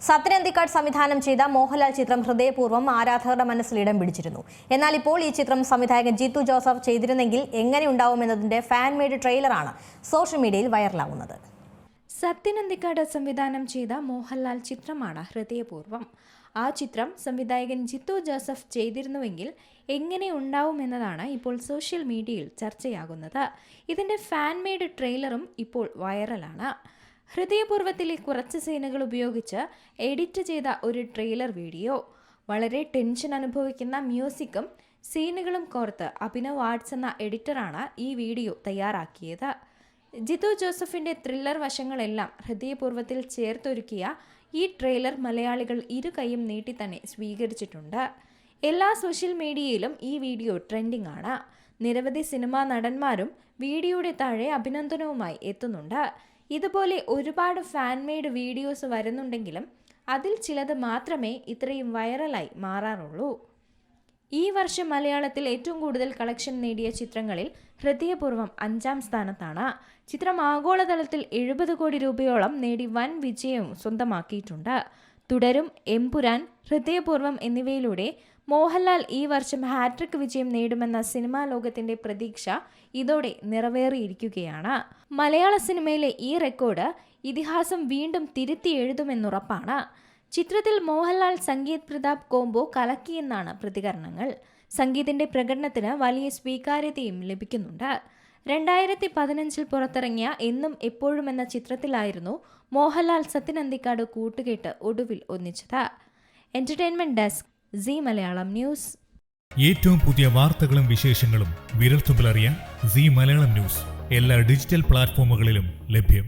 സത്യൻ അന്തിക്കാട് സംവിധാനം ചെയ്ത മോഹൻലാൽ ചിത്രം ഹൃദയപൂർവ്വം ആരാധകരുടെ മനസ്സിൽ ഇടം പിടിച്ചിരുന്നു. എന്നാൽ ഇപ്പോൾ ഈ ചിത്രം സംവിധായകൻ ജിത്തു ജോസഫ് ചെയ്തിരുന്നെങ്കിൽ എങ്ങനെയുണ്ടാവുമെന്നതിന്റെ ഫാൻ മെയ്ഡ് ട്രെയിലറാണ് സോഷ്യൽ മീഡിയയിൽ വൈറലാകുന്നത്. സത്യൻ അന്തിക്കാട് സംവിധാനം ചെയ്ത മോഹൻലാൽ ചിത്രമാണ് ഹൃദയപൂർവ്വം. ആ ചിത്രം സംവിധായകൻ ജിത്തു ജോസഫ് ചെയ്തിരുന്നുവെങ്കിൽ എങ്ങനെ ഉണ്ടാവുമെന്നതാണ് ഇപ്പോൾ സോഷ്യൽ മീഡിയയിൽ ചർച്ചയാകുന്നത്. ഇതിൻ്റെ ഫാൻ മെയ്ഡ് ട്രെയിലറും ഇപ്പോൾ വൈറലാണ്. ഹൃദയപൂർവ്വത്തിലെ കുറച്ച് സീനുകൾ ഉപയോഗിച്ച് എഡിറ്റ് ചെയ്ത ഒരു ട്രെയിലർ വീഡിയോ, വളരെ ടെൻഷൻ അനുഭവിക്കുന്ന മ്യൂസിക്കും സീനുകളും കോർത്ത് അഭിനവ് ആർട്സ് എന്ന എഡിറ്ററാണ് ഈ വീഡിയോ തയ്യാറാക്കിയത്. ജിത്തു ജോസഫിൻ്റെ ത്രില്ലർ വശങ്ങളെല്ലാം ഹൃദയപൂർവ്വത്തിൽ ചേർത്തൊരുക്കിയ ഈ ട്രെയിലർ മലയാളികൾ ഇരു കൈയും നീട്ടി തന്നെ സ്വീകരിച്ചിട്ടുണ്ട്. എല്ലാ സോഷ്യൽ മീഡിയയിലും ഈ വീഡിയോ ട്രെൻഡിംഗ് ആണ്. നിരവധി സിനിമാ നടന്മാരും വീഡിയോയുടെ താഴെ അഭിനന്ദനവുമായി എത്തുന്നുണ്ട്. ഇതുപോലെ ഒരുപാട് ഫാൻ മെയ്ഡ് വീഡിയോസ് വരുന്നുണ്ടെങ്കിലും അതിൽ ചിലത് മാത്രമേ ഇത്രയും വൈറലായി മാറാറുള്ളൂ. ഈ വർഷം മലയാളത്തിൽ ഏറ്റവും കൂടുതൽ കളക്ഷൻ നേടിയ ചിത്രങ്ങളിൽ ഹൃദയപൂർവ്വം 5ാം സ്ഥാനത്താണ്. ചിത്രം ആഗോളതലത്തിൽ 70 കോടി രൂപയോളം നേടി വൻ വിജയവും സ്വന്തമാക്കിയിട്ടുണ്ട്. തുടരും, എമ്പുരാൻ, ഹൃദയപൂർവ്വം എന്നിവയിലൂടെ മോഹൻലാൽ ഈ വർഷം ഹാട്രിക് വിജയം നേടുമെന്ന സിനിമാ ലോകത്തിന്റെ പ്രതീക്ഷ ഇതോടെ നിറവേറിയിരിക്കുകയാണ്. മലയാള സിനിമയിലെ ഈ റെക്കോർഡ് ഇതിഹാസം വീണ്ടും തിരുത്തി എഴുതുമെന്നുറപ്പാണ്. ചിത്രത്തിൽ മോഹൻലാൽ സംഗീത് പ്രതാപ് കോംബോ കലക്കിയെന്നാണ് പ്രതികരണങ്ങൾ. സംഗീതിന്റെ പ്രകടനത്തിന് വലിയ സ്വീകാര്യതയും ലഭിക്കുന്നുണ്ട്. 2015 പുറത്തിറങ്ങിയ എന്നും എപ്പോഴും എന്ന ചിത്രത്തിലായിരുന്നു മോഹൻലാൽ സത്യൻ അന്തിക്കാട് കൂട്ടുകെട്ട് ഒടുവിൽ ഒന്നിച്ചത്. Entertainment desk, Zee Malayalam news. ഏറ്റവും പുതിയ വാർത്തകളും വിശേഷങ്ങളും വിരൽത്തുമ്പിലറിയാൻ സീ മലയാളം ന്യൂസ് എല്ലാ ഡിജിറ്റൽ പ്ലാറ്റ്ഫോമുകളിലും ലഭ്യം.